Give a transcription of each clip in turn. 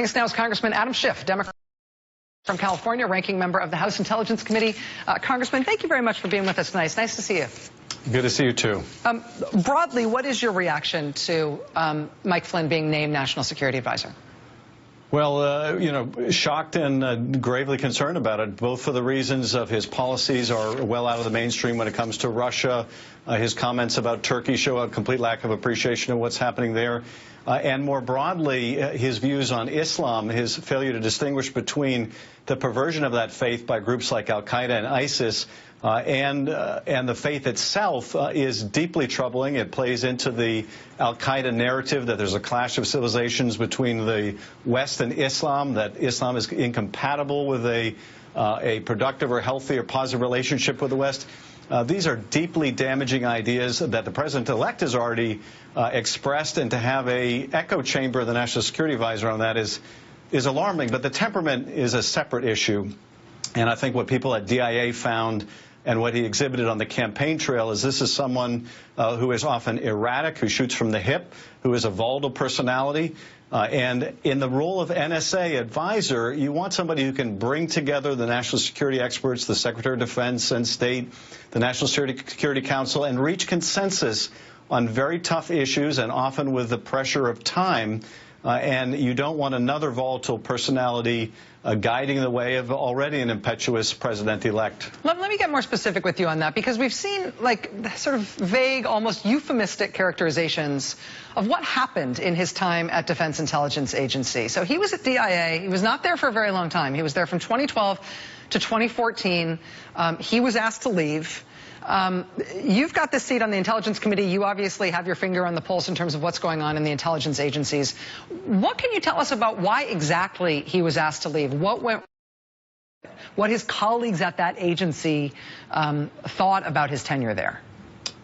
Next now is Congressman Adam Schiff, Democrat from California, ranking member of the House Intelligence Committee. Congressman, thank you very much for being with us tonight. It's nice to see you. Good to see you, too. Broadly, what is your reaction to Mike Flynn being named National Security Advisor? Well, shocked and gravely concerned about it, both for the reasons of his policies are well out of the mainstream when it comes to Russia. His comments about Turkey show a complete lack of appreciation of what's happening there. And more broadly, his views on Islam, his failure to distinguish between the perversion of that faith by groups like Al-Qaeda and ISIS and the faith itself is deeply troubling. It plays into the Al-Qaeda narrative that there's a clash of civilizations between the West and Islam, that Islam is incompatible with a productive or healthy or positive relationship with the West. These are deeply damaging ideas that the president-elect has already expressed, and to have a echo chamber of the National Security Advisor on that is alarming. But the temperament is a separate issue. And I think what people at DIA found and what he exhibited on the campaign trail is this is someone who is often erratic, who shoots from the hip, who is a volatile personality. And in the role of NSA advisor, you want somebody who can bring together the national security experts, the Secretary of Defense and State, the National Security Council, and reach consensus on very tough issues and often with the pressure of time. And you don't want another volatile personality guiding the way of already an impetuous president-elect. Let me get more specific with you on that, because we've seen like sort of vague, almost euphemistic characterizations of what happened in his time at Defense Intelligence Agency. So he was at DIA. He was not there for a very long time. He was there from 2012 to 2014. He was asked to leave. You've got this seat on the Intelligence Committee. You obviously have your finger on the pulse in terms of what's going on in the intelligence agencies. What can you tell us about why exactly he was asked to leave? What his colleagues at that agency thought about his tenure there?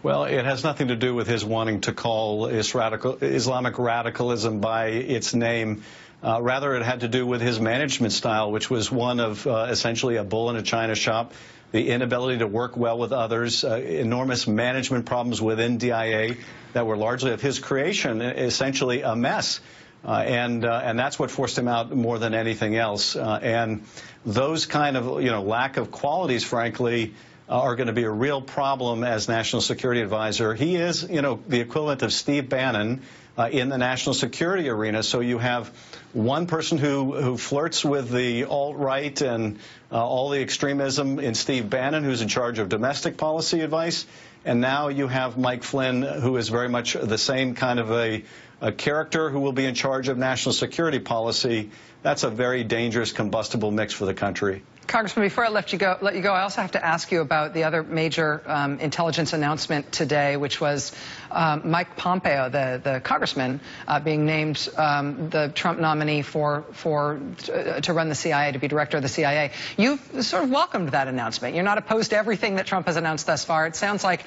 Well, it has nothing to do with his wanting to call Islamic radicalism by its name. Rather, it had to do with his management style, which was one of essentially a bull in a china shop, the inability to work well with others, enormous management problems within DIA that were largely of his creation, essentially a mess. And that's what forced him out more than anything else. And those kind of, lack of qualities, frankly, are going to be a real problem as National Security Advisor. He is, the equivalent of Steve Bannon in the national security arena. So you have one person who flirts with the alt-right and all the extremism in Steve Bannon, who's in charge of domestic policy advice. And now you have Mike Flynn, who is very much the same kind of a character who will be in charge of national security policy. That's a very dangerous combustible mix for the country. Congressman, before I let you go, I also have to ask you about the other major intelligence announcement today, which was Mike Pompeo, the congressman, being named the Trump nominee to run the CIA, to be director of the CIA. You've sort of welcomed that announcement. You're not opposed to everything that Trump has announced thus far. It sounds like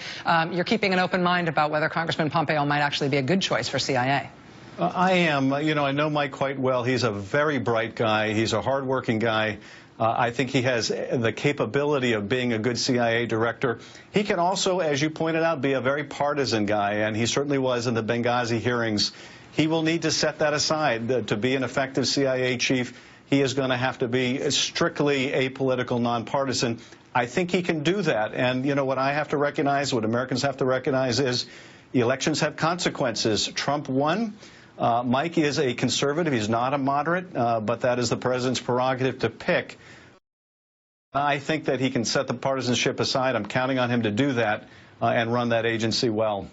you're keeping an open mind about whether Congressman Pompeo might actually be a good choice for CIA. I am. I know Mike quite well. He's a very bright guy. He's a hardworking guy. I think he has the capability of being a good CIA director. He can also, as you pointed out, be a very partisan guy, and he certainly was in the Benghazi hearings. He will need to set that aside. To be an effective CIA chief, he is going to have to be strictly apolitical, nonpartisan. I think he can do that. And, what I have to recognize, what Americans have to recognize is elections have consequences. Trump won. Mike is a conservative. He's not a moderate, but that is the president's prerogative to pick. I think that he can set the partisanship aside. I'm counting on him to do that and run that agency well.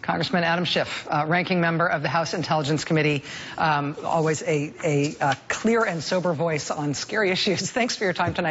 Congressman Adam Schiff, ranking member of the House Intelligence Committee, always a clear and sober voice on scary issues. Thanks for your time tonight.